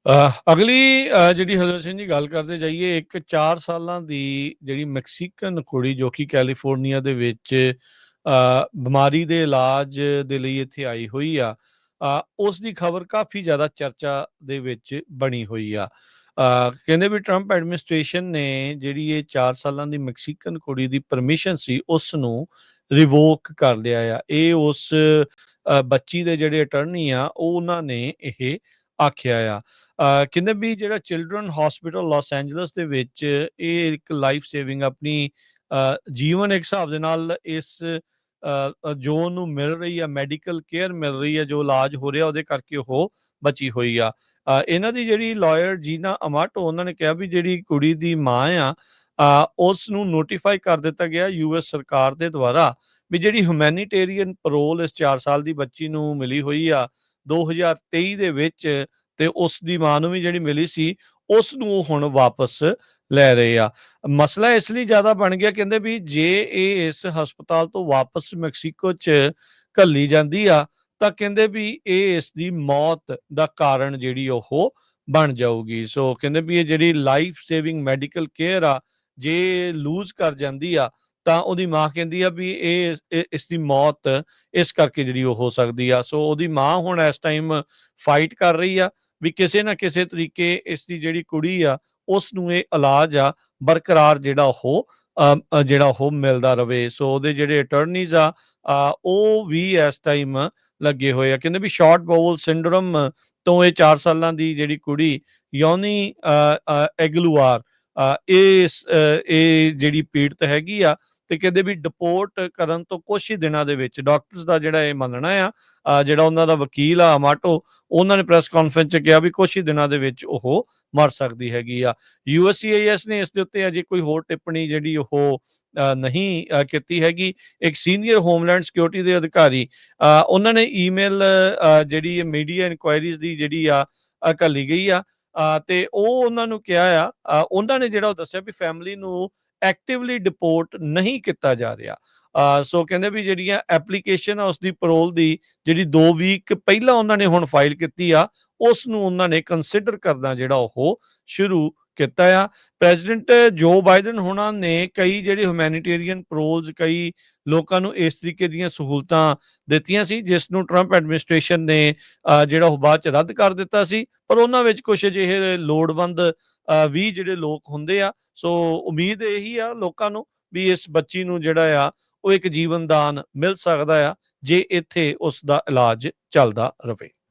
ਅਗਲੀ ਜਿਹੜੀ ਹਜ਼ਰਤ ਸਿੰਘ ਜੀ ਗੱਲ ਕਰਦੇ ਜਾਈਏ, ਇੱਕ 4 ਸਾਲਾਂ ਦੀ ਜਿਹੜੀ ਮੈਕਸੀਕਨ ਕੁੜੀ ਜੋ ਕਿ ਕੈਲੀਫੋਰਨੀਆ ਦੇ ਵਿੱਚ ਬਿਮਾਰੀ ਦੇ ਇਲਾਜ ਦੇ ਲਈ ਇੱਥੇ ਆਈ ਹੋਈ ਆ। ਉਸ ਦੀ ਖਬਰ ਕਾਫੀ ਜ਼ਿਆਦਾ ਚਰਚਾ ਦੇ ਵਿੱਚ ਬਣੀ ਹੋਈ ਆ। ਕਹਿੰਦੇ ਵੀ ਟਰੰਪ ਐਡਮਿਨਿਸਟ੍ਰੇਸ਼ਨ ਨੇ ਜਿਹੜੀ ਇਹ 4 ਸਾਲਾਂ ਦੀ ਮੈਕਸੀਕਨ ਕੁੜੀ ਦੀ ਪਰਮਿਸ਼ਨ ਸੀ, ਉਸ ਨੂੰ ਰਿਵੋਕ ਕਰ ਲਿਆ ਆ। ਇਹ ਉਸ ਬੱਚੀ ਦੇ ਜਿਹੜੇ ਅਟਰਨੀ ਆ, ਉਹਨਾਂ ਨੇ ਇਹ ਆਖਿਆ ਆ। ਕਹਿੰਦੇ ਵੀ ਜਿਹੜਾ ਚਿਲਡਰਨ ਹਸਪੀਟਲ ਲਾਸ ਐਂਜਲਸ ਦੇ ਵਿੱਚ ਇਹ ਇੱਕ ਲਾਈਫ ਸੇਵਿੰਗ ਆਪਣੀ ਜੀਵਨ ਇੱਕ ਹਿਸਾਬ ਦੇ ਨਾਲ ਇਸ ਜੋ ਉਹਨੂੰ ਮਿਲ ਰਹੀ ਆ, ਮੈਡੀਕਲ ਕੇਅਰ ਮਿਲ ਰਹੀ ਆ, ਜੋ ਇਲਾਜ ਹੋ ਰਿਹਾ ਉਹਦੇ ਕਰਕੇ ਉਹ ਬਚੀ ਹੋਈ ਆ। ਇਹਨਾਂ ਦੀ ਜਿਹੜੀ ਲਾਇਰ ਜੀਨਾ ਅਮਾਟੋ, ਉਹਨਾਂ ਨੇ ਕਿਹਾ ਵੀ ਜਿਹੜੀ ਕੁੜੀ ਦੀ ਮਾਂ ਆ, ਉਸ ਨੂੰ ਨੋਟੀਫਾਈ ਕਰ ਦਿੱਤਾ ਗਿਆ ਯੂਐਸ ਸਰਕਾਰ ਦੇ ਦੁਆਰਾ ਵੀ ਜਿਹੜੀ ਹਿਊਮੈਨੀਟੇਰੀਅਨ ਪਰੋਲ ਇਸ 4 ਸਾਲ ਦੀ ਬੱਚੀ ਨੂੰ ਮਿਲੀ ਹੋਈ ਆ 2023 ਦੇ ਵਿੱਚ, ਤੇ ਉਸ ਦੀ ਮਾਂ ਨੂੰ ਵੀ ਜਿਹੜੀ ਮਿਲੀ ਸੀ, ਉਸ ਨੂੰ ਉਹ ਹੁਣ ਵਾਪਸ ਲੈ ਰਹੇ ਆ। ਮਸਲਾ ਇਸ ਲਈ ਜ਼ਿਆਦਾ ਬਣ ਗਿਆ, ਕਹਿੰਦੇ ਵੀ ਜੇ ਇਹ ਇਸ ਹਸਪਤਾਲ ਤੋਂ ਵਾਪਸ ਮੈਕਸੀਕੋ 'ਚ ਘੱਲੀ ਜਾਂਦੀ ਆ, ਤਾਂ ਕਹਿੰਦੇ ਵੀ ਇਹ ਇਸ ਦੀ ਮੌਤ ਦਾ ਕਾਰਨ ਜਿਹੜੀ ਉਹ ਬਣ ਜਾਊਗੀ। ਸੋ ਕਹਿੰਦੇ ਵੀ ਇਹ ਜਿਹੜੀ ਲਾਈਫ ਸੇਵਿੰਗ ਮੈਡੀਕਲ ਕੇਅਰ ਆ, ਜੇ ਲੂਜ਼ ਕਰ ਜਾਂਦੀ ਆ, ਤਾਂ ਉਹਦੀ ਮਾਂ ਕਹਿੰਦੀ ਆ ਵੀ ਇਸ ਦੀ ਮੌਤ ਇਸ ਕਰਕੇ ਜਿਹੜੀ ਉਹ ਹੋ ਸਕਦੀ ਆ। ਸੋ ਉਹਦੀ ਮਾਂ ਹੁਣ ਇਸ ਟਾਈਮ ਫਾਈਟ ਕਰ ਰਹੀ ਆ ਵੀ ਕਿਸੇ ਨਾ ਕਿਸੇ ਤਰੀਕੇ ਇਸ ਦੀ ਜਿਹੜੀ ਕੁੜੀ ਆ, ਉਸ ਨੂੰ ਇਹ ਇਲਾਜ ਆ ਬਰਕਰਾਰ ਜਿਹੜਾ ਉਹ ਮਿਲਦਾ ਰਵੇ। ਸੋ ਉਹਦੇ ਜਿਹੜੇ ਅਟਰਨੀਜ਼ ਆ, ਉਹ ਵੀ ਇਸ ਟਾਈਮ ਲੱਗੇ ਹੋਏ ਆ। ਕਹਿੰਦੇ ਵੀ ਸ਼ਾਰਟ ਬਾਊਲ ਸਿੰਡਰੋਮ ਤੋਂ ਇਹ 4 ਸਾਲਾਂ ਦੀ ਜਿਹੜੀ ਕੁੜੀ ਯੋਨੀ ਐਗਲੂਆਰ, ਇਹ ਜਿਹੜੀ ਪੀੜਤ ਹੈਗੀ ਆ, ਤੇ ਕਹਿੰਦੇ ਵੀ ਡਿਪੋਰਟ ਕਰਨ ਤੋਂ ਕੁਛ ਹੀ ਦਿਨਾਂ ਦੇ ਵਿੱਚ, ਡਾਕਟਰਸ ਦਾ ਜਿਹੜਾ ਇਹ ਮੰਨਣਾ ਆ, ਜਿਹੜਾ ਉਹਨਾਂ ਦਾ ਵਕੀਲ ਆ ਅਮਾਟੋ, ਉਹਨਾਂ ਨੇ ਪ੍ਰੈਸ ਕਾਨਫਰੰਸ 'ਚ ਕਿਹਾ ਵੀ ਕੁਛ ਹੀ ਦਿਨਾਂ ਦੇ ਵਿੱਚ ਉਹ ਮਰ ਸਕਦੀ ਹੈਗੀ ਆ। USCIS ਨੇ ਇਸ ਦੇ ਉੱਤੇ ਅਜੇ ਕੋਈ ਹੋਰ ਟਿੱਪਣੀ ਜਿਹੜੀ ਉਹ ਨਹੀਂ ਕੀਤੀ ਹੈਗੀ। ਇੱਕ ਸੀਨੀਅਰ ਹੋਮਲੈਂਡ ਸਿਕਿਉਰਿਟੀ ਦੇ ਅਧਿਕਾਰੀ, ਉਹਨਾਂ ਨੇ ਈਮੇਲ ਜਿਹੜੀ ਮੀਡੀਆ ਇਨਕੁਆਇਰੀਜ਼ ਦੀ ਜਿਹੜੀ ਆ ਘੱਲੀ ਗਈ ਆ, ਤੇ ਉਹ ਉਹਨਾਂ ਨੂੰ ਕਿਹਾ ਆ, ਉਹਨਾਂ ਨੇ ਜਿਹੜਾ ਉਹ ਦੱਸਿਆ ਵੀ ਫੈਮਿਲੀ ਨੂੰ ਐਕਟਿਵਲੀ ਡਿਪੋਰਟ ਨਹੀਂ ਕੀਤਾ ਜਾ ਰਿਹਾ। ਸੋ ਕਹਿੰਦੇ ਵੀ ਜਿਹੜੀਆਂ ਐਪਲੀਕੇਸ਼ਨ ਆ ਉਸ ਦੀ ਪਰੋਲ ਦੀ, ਜਿਹੜੀ 2 ਵੀਕ ਪਹਿਲਾਂ ਉਹਨਾਂ ਨੇ ਹੁਣ ਫਾਈਲ ਕੀਤੀ ਆ, ਉਸ ਨੂੰ ਉਹਨਾਂ ਨੇ ਕੰਸੀਡਰ ਕਰਨਾ ਜਿਹੜਾ ਉਹ ਸ਼ੁਰੂ ਕੀਤਾ ਆ। ਪ੍ਰੈਜ਼ੀਡੈਂਟ ਜੋ ਬਾਈਡਨ ਹੋਣਾ ਨੇ ਕਈ ਜਿਹੜੇ ਹਿਊਮੈਨੀਟੇਰੀਅਨ ਪਰੋਲਸ, ਕਈ ਲੋਕਾਂ ਨੂੰ ਇਸ ਤਰੀਕੇ ਦੀਆਂ ਸਹੂਲਤਾਂ ਦਿੱਤੀਆਂ ਸੀ, ਜਿਸ ਨੂੰ ਟਰੰਪ ਐਡਮਿਨਿਸਟ੍ਰੇਸ਼ਨ ਨੇ ਜਿਹੜਾ ਉਹ ਬਾਅਦ 'ਚ ਰੱਦ ਕਰ ਦਿੱਤਾ ਸੀ। ਪਰ ਉਹਨਾਂ ਵਿੱਚ ਕੁਛ ਅਜਿਹੇ ਲੋੜਵੰਦ ਵੀ ਜਿਹੜੇ ਲੋਕ ਹੁੰਦੇ ਆ। ਸੋ ਉਮੀਦ ਇਹੀ ਆ ਲੋਕਾਂ ਨੂੰ ਵੀ ਇਸ ਬੱਚੀ ਨੂੰ ਜਿਹੜਾ ਆ ਉਹ ਇੱਕ ਜੀਵਨ ਦਾਨ ਮਿਲ ਸਕਦਾ ਆ, ਜੇ ਇੱਥੇ ਉਸ ਦਾ ਇਲਾਜ ਚੱਲਦਾ ਰਵੇ।